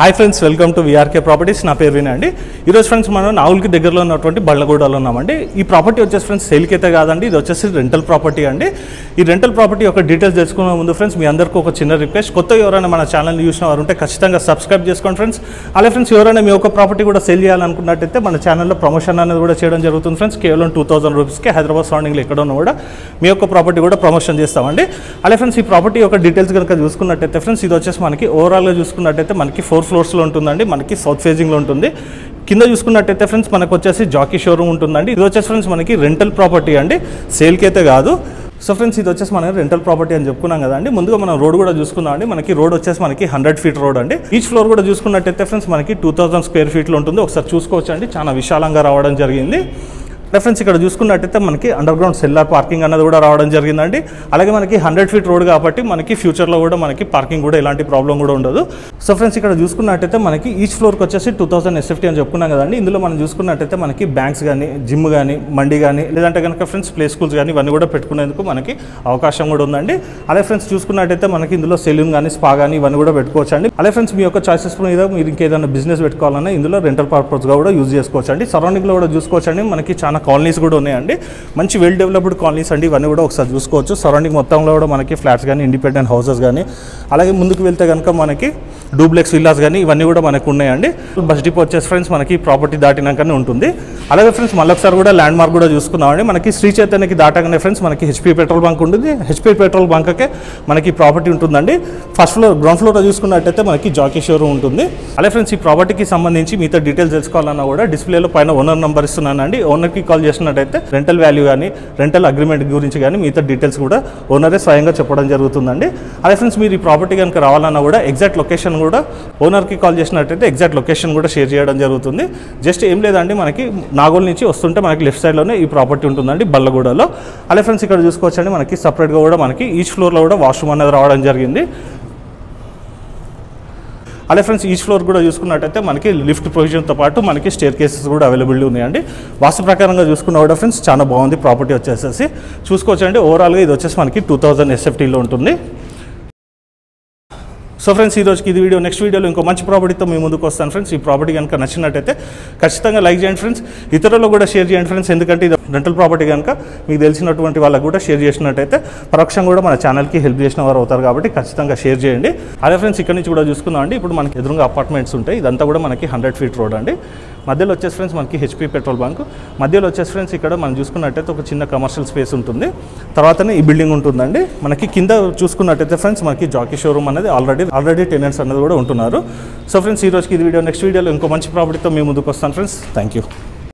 Hi friends, welcome to VRK properties. నా పేరు వినయ్ అండి. ఈరోజు ఫ్రెండ్స్ మనం నాగులకి దగ్గరలో ఉన్నటువంటి బళ్ళగూడలో ఉన్నామండి. ఈ ప్రాపర్టీ వచ్చేసి ఫ్రెండ్స్ సేల్కి అయితే కాదండి, ఇది వచ్చేసి రెంటల్ ప్రాపర్టీ అండి. ఈ రెంటల్ ప్రాపర్టీ యొక్క డీటెయిల్స్ తెలుసుకునే ముందు ఫ్రెండ్స్ మీ అందరికీ ఒక చిన్న రిక్వెస్ట్, కొత్తగా ఎవరైనా మన ఛానల్ని చూసిన వారు ఉంటే ఖచ్చితంగా సబ్స్క్రైబ్ చేసుకోండి ఫ్రెండ్స్. అలాగే ఫ్రెండ్స్ ఎవరైనా మీ యొక్క ప్రాపర్టీ కూడా సేల్ చేయాలనుకున్నట్టయితే మన ఛానల్లో ప్రమోషన్ అనేది కూడా చేయడం జరుగుతుంది ఫ్రెండ్స్. కేవలం 2000 రూపీస్కి హైదరాబాద్ సరౌండింగ్లో ఎక్కడ ఉన్నా కూడా మీ యొక్క ప్రాపర్టీ కూడా ప్రమోషన్ చేస్తామండి. అలాగే ఫ్రెండ్స్ ఈ ప్రాపర్టీ యొక్క డీటెయిల్స్ కనుక చూసుకున్నట్టయితే ఫ్రెండ్స్ ఇది వచ్చేసి మనకి ఓవరాల్గా చూసుకున్నట్టయితే మనకి 4 ఫ్లోర్స్లో ఉంటుందండి. మనకి సౌత్ ఫేజింగ్లో ఉంటుంది. కింద చూసుకున్నట్టయితే ఫ్రెండ్స్ మనకు వచ్చేసి జాకీ షోరూమ్ ఉంటుందండి. ఇది వచ్చేసి ఫ్రెండ్స్ మనకి రెంటల్ ప్రాపర్టీ అండి, సేల్కి అయితే కాదు. సో ఫ్రెండ్స్ ఇది వచ్చేసి మనకి రెంటల్ ప్రాపర్టీ అని చెప్పుకున్నాం కదండి. ముందుగా మనం రోడ్ కూడా చూసుకుందాం అండి. మనకి రోడ్ వచ్చేసి మనకి 100 ఫీట్ రోడ్ అండి. ఈచ్ ఫ్లోర్ కూడా చూసుకున్నట్టయితే ఫ్రెండ్స్ మనకి 2000 స్క్వేర్ ఫీట్లో ఉంటుంది. ఒకసారి చూసుకోవచ్చు అండి, చాలా విశాలంగా రావడం జరిగింది. ఫ్రెండ్స్ ఇక్కడ చూసుకున్నట్టయితే మనకి అండర్ గ్రౌండ్ సెల్లార్ పార్కింగ్ అన్నది కూడా రావడం జరిగిందండి. అలాగే మనకి 100 ఫీట్ రోడ్ కాబట్టి మనకి ఫ్యూచర్లో కూడా మనకి పార్కింగ్ కూడా ఎలాంటి ప్రాబ్లం కూడా ఉండదు. సో ఫ్రెండ్స్ ఇక్కడ చూసుకున్నట్టయితే మనకి ఈచ్ ఫ్లోర్కి వచ్చేసి 2000 SFT అని చెప్పుకున్నాం కదండి. ఇందులో మనం చూసుకున్నట్టయితే మనకి బ్యాంక్స్ కానీ, జిమ్ కానీ, మండి కానీ, లేదంటే కనుక ఫ్రెండ్స్ ప్లే స్కూల్స్ కానీ ఇవన్నీ కూడా పెట్టుకునేందుకు మనకి అవకాశం కూడా ఉందండి. అలాగే ఫ్రెండ్స్ చూసుకున్నట్టయితే మనకి ఇందులో సెలూన్ కానీ, స్పా కానీ ఇవన్నీ కూడా పెట్టుకోవచ్చు అండి. అలాగే ఫ్రెండ్స్ మీ యొక్క చాయిసెస్ మీద మీరు ఇంకేదైనా బిజినెస్ పెట్టుకోవాలన్నా ఇందులో రెంటల్ పర్పస్గా కూడా యూజ్ చేసుకోవచ్చు అండి. సరౌండింగ్లో కూడా చూసుకోవచ్చు అండి. మనకి చాలా కాలనీస్ కూడా ఉన్నాయండి, మంచి వెల్ డెవలప్డ్ కాలనీస్ అండి. ఇవన్నీ కూడా ఒకసారి చూసుకోవచ్చు. సరౌండింగ్ మొత్తంలో కూడా మనకి ఫ్లాట్స్ కానీ, ఇండిపెండెంట్ హౌసెస్ కానీ, అలాగే ముందుకు వెళ్తే కనుక మనకి డూప్లెక్స్ విల్లాస్ కానీ ఇవన్నీ కూడా మనకు ఉన్నాయండి. బస్ డిపో వచ్చేసి ఫ్రెండ్స్ మనకి ప్రాపర్టీ దాటినాకనే ఉంటుంది. అలాగే ఫ్రెండ్స్ మళ్ళొకసారి కూడా ల్యాండ్ మార్క్ కూడా చూసుకుందామండి. మనకి శ్రీ చైతన్యకి దాటగానే ఫ్రెండ్స్ మనకి హెచ్పి పెట్రోల్ బంక్ ఉంటుంది. హెచ్పి పెట్రోల్ బంక్కే మనకి ప్రాపర్టీ ఉంటుందండి. ఫస్ట్ ఫ్లోర్ గ్రౌండ్ ఫ్లోర్లో చూసుకున్నట్టయితే మనకి జాకీ షోరూమ్ ఉంటుంది. అలాగే ఫ్రెండ్స్ ఈ ప్రాపర్టీకి సంబంధించి మిగతా డీటెయిల్స్ తెలుసుకోవాలన్నా కూడా డిస్ప్లేలో పైన ఓనర్ నెంబర్ ఇస్తున్నానండి. ఓనర్కి కాల్ చేసినట్టయితే రెంటల్ వాల్యూ కానీ, రెంటల్ అగ్రిమెంట్ గురించి కానీ మిగతా డీటెయిల్స్ కూడా ఓనరే స్వయంగా చెప్పడం జరుగుతుందండి. అలాగే ఫ్రెండ్స్ మీరు ఈ ప్రాపర్టీ కనుక రావాలన్నా కూడా ఎగ్జాక్ట్ లొకేషన్ కూడా ఓనర్కి కాల్ చేసినట్టయితే ఎగ్జాక్ట్ లొకేషన్ కూడా షేర్ చేయడం జరుగుతుంది. జస్ట్ ఏం లేదండి, మనకి నాగోల్ నుంచి వస్తుంటే మనకి లెఫ్ట్ సైడ్లోనే ఈ ప్రాపర్టీ ఉంటుందండి, బళ్ళగూడలో. అలాగే ఫ్రెండ్స్ ఇక్కడ చూసుకోవచ్చండి మనకి సపరేట్గా కూడా మనకి ఈచ్ ఫ్లోర్లో కూడా వాష్రూమ్ అనేది రావడం జరిగింది. అలాగే ఫ్రెండ్స్ ఈచ్ ఫ్లోర్ కూడా చూసుకున్నట్టయితే మనకి లిఫ్ట్ ప్రొవిజన్తో పాటు మనకి స్టేర్ కేసెస్ కూడా అవైలబిలిటీ ఉన్నాయండి. వాస్తు ప్రకారంగా చూసుకున్న కూడా ఫ్రెండ్స్ చాలా బాగుంది ప్రాపర్టీ వచ్చేసేసి. చూసుకోవచ్చండి ఓవరాల్గా ఇది వచ్చేసి మనకి 2000 SFTలో ఉంటుంది. సో ఫ్రెండ్స్ ఈ రోజుకి ఇది వీడియో. నెక్స్ట్ వీడియోలో ఇంకో మంచి ప్రాపర్టీతో మీ ముందుకు వస్తాను ఫ్రెండ్స్. ఈ ప్రాపర్టీ కనుక నచ్చినట్టయితే ఖచ్చితంగా లైక్ చేయండి ఫ్రెండ్స్. ఇతరులకు కూడా షేర్ చేయండి ఫ్రెండ్స్. ఎందుకంటే ఇది రెంటల్ ప్రాపర్టీ కనుక మీకు తెలిసినటువంటి వాళ్ళకు కూడా షేర్ చేసినట్టయితే పరోక్షంగా కూడా మన ఛానల్కి హెల్ప్ చేసిన వారు అవుతారు కాబట్టి ఖచ్చితంగా షేర్ చేయండి. అదే ఫ్రెండ్స్ ఇక్కడ నుంచి కూడా చూసుకుందాం అండి. ఇప్పుడు మనకి ఎదురుగా అపార్ట్మెంట్స్ ఉంటాయి. ఇదంతా కూడా మనకి 100 ఫీట్ రోడ్ అండి. మధ్యలో వచ్చేసి ఫ్రెండ్స్ మనకి హెచ్పి పెట్రోల్ బంక్, మధ్యలో వచ్చేసి ఫ్రెండ్స్ ఇక్కడ మనం చూసుకున్నట్టయితే ఒక చిన్న కమర్షియల్ స్పేస్ ఉంటుంది. తర్వాతనే ఈ బిల్డింగ్ ఉంటుందండి. మనకి కింద చూసుకున్నట్టయితే ఫ్రెండ్స్ మనకి జాకీ షోరూమ్ అనేది ఆల్రెడీ టెనెంట్స్ అనేది కూడా ఉంటున్నారు. సో ఫ్రెండ్స్ ఈ రోజుకి ఇది వీడియో. నెక్స్ట్ వీడియోలో ఇంకో మంచి ప్రాపర్టీతో మీ ముందుకు వస్తాను ఫ్రెండ్స్. Thank you.